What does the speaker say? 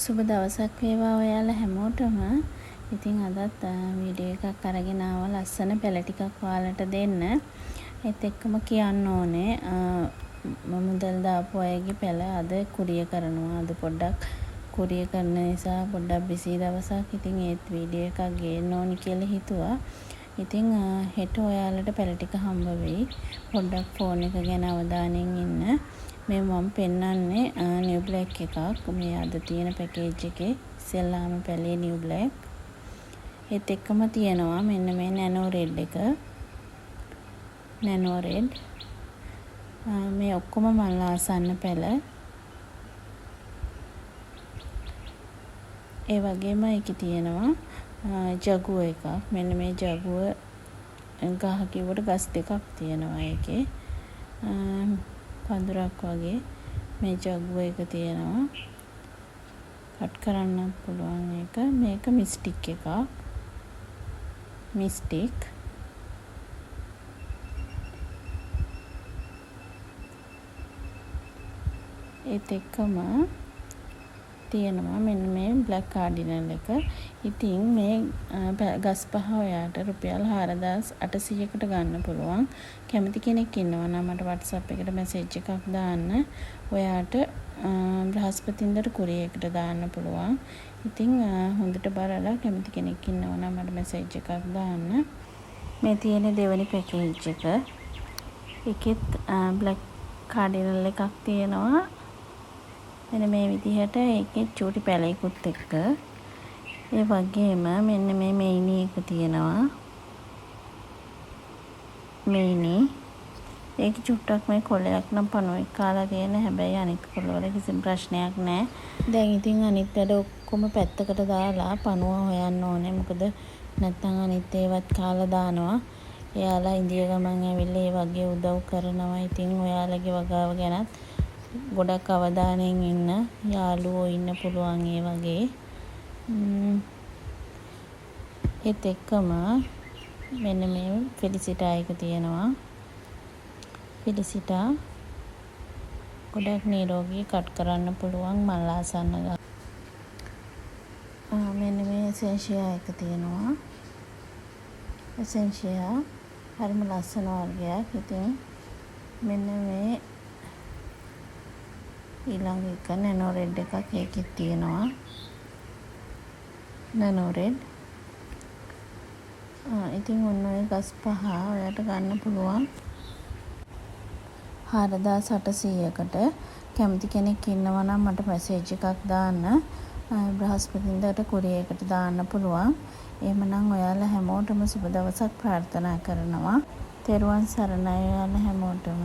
සුබ දවසක් වේවා ඔයාලා හැමෝටම. ඉතින් අදත් වීඩියෝ එකක් අරගෙන ආවා ලස්සන පැල ටිකක් ඔයාලට දෙන්න. ඒත් එක්කම කියන්න ඕනේ මුදල් දාපු අයගේ පැල අද කුරිය කරනවා. අද පොඩ්ඩක් කුරිය කරන නිසා පොඩ්ඩක් බිසි දවසක්. ඉතින් ඒත් වීඩියෝ එකක් ගේන්න ඕනි කියලා හිතුවා. ඉතින් හෙට ඔයාලට පැල ටික හම්බ වෙයි. පොඩ්ඩක් ෆෝන් එක ගැන අවධානයෙන් ඉන්න. මේ මම පෙන්නන්නේ නිව් බ්ලැක් එකක්. මේ අද තියෙන පැකේජ් එකේ ඉස්සෙල්ලාම පැලේ නිව් බ්ලැක්. ඒත් එක්කම තියෙනවා මෙන්න මේ නැනෝ රෙඩ් එක. Nano red. මේ ඔක්කොම මල් ආසන්න පැල. ඒ වගේම ඒකේ තියෙනවා ජගුව එකක්. මෙන්න මේ ජගුව ගහ කිව්වට ගස් දෙකක් තියෙනවා ඒකේ. පඳුරක් වගේ මේ ජගුව එක තියෙනවා. කට් කරන්නත් පුළුවන් එක. මේක මිස්ටික් එකක්. මිස්ටික්. ඒත් එක්කම තියෙනවා මෙන්න මේ බ්ලැක් කාඩිනල් එක. ඉතින් මේ ගස් පහ ඔයාට රුපියල් 4800කට ගන්න පුළුවන්. කැමති කෙනෙක් ඉන්නවා නම් මට WhatsApp එකට මැසේජ් එකක් දාන්න. ඔයාට බ්‍රහස්පතින්දට කුරිය එකට දාන්න පුළුවන්. ඉතින් හොඳට බලලා කැමති කෙනෙක් ඉන්නවා නම් මට මැසේජ් එකක් දාන්න. මේ තියෙන දෙවෙනි පැකේජ් එක. ඒකෙත් බ්ලැක් කාඩිනල් එකක් තියෙනවා. මෙන්න මේ විදිහට ඒකේ චූටි පැලයකුත් එක්ක. ඒ වගේම මෙන්න මේ මෙයිනි එක තියෙනවා. මෙයිනි. ඒක චුට්ටක් මේ කොළයක් නම් පණුවෙක් කාලා තියෙන. හැබැයි අනිත් කොළවල කිසිම ප්‍රශ්නයක් නැහැ. දැන් ඉතින් අනිත් වැඩ ඔක්කොම පැත්තකට දාලා පණුව හොයන්න ඕනේ. මොකද නැත්තම් අනිත් ඒවත් කාලා දානවා. එයාලා ඉන්දිය ගමන් ඇවිල්ලා ඒ වගේ උදව් කරනවා. ඉතින් ඔයාලගේ වගාව ගැනත් ගොඩක් අවධානයෙන් ඉන්න යාළුවෝ ඉන්න පුළුවන් ඒ වගේ. ඒත් එක්කම මෙන්න මේ ෆෙලිසිටා එක තියෙනවා. ෆෙලිසිටා ගොඩක් නිරෝගී කට් කරන්න පුළුවන් මල් ආසන්න ගහ. මෙන්න මේ එසෙන්ෂියා එක තියෙනවා. එසෙන්ෂියා හරිම ලස්සන වර්ගයක්. ඉතින් මෙන්න මේ ඊළඟ එක නැනෝ රෙඩ් එකක් ඒකෙත් තියෙනවා. Nano red. ඉතින් ඔන්න ඔය ගස් පහ ඔයාලට ගන්න පුළුවන් 4800කට. කැමති කෙනෙක් ඉන්නවා නම් මට මැසේජ් එකක් දාන්න. බ්‍රහස්පතින්දාට කුරිය එකට දාන්න පුළුවන්. එහෙමනම් ඔයාලා හැමෝටම සුබ දවසක් ප්‍රාර්ථනා කරනවා. තෙරුවන් සරණයි ඔයාලා හැමෝටම.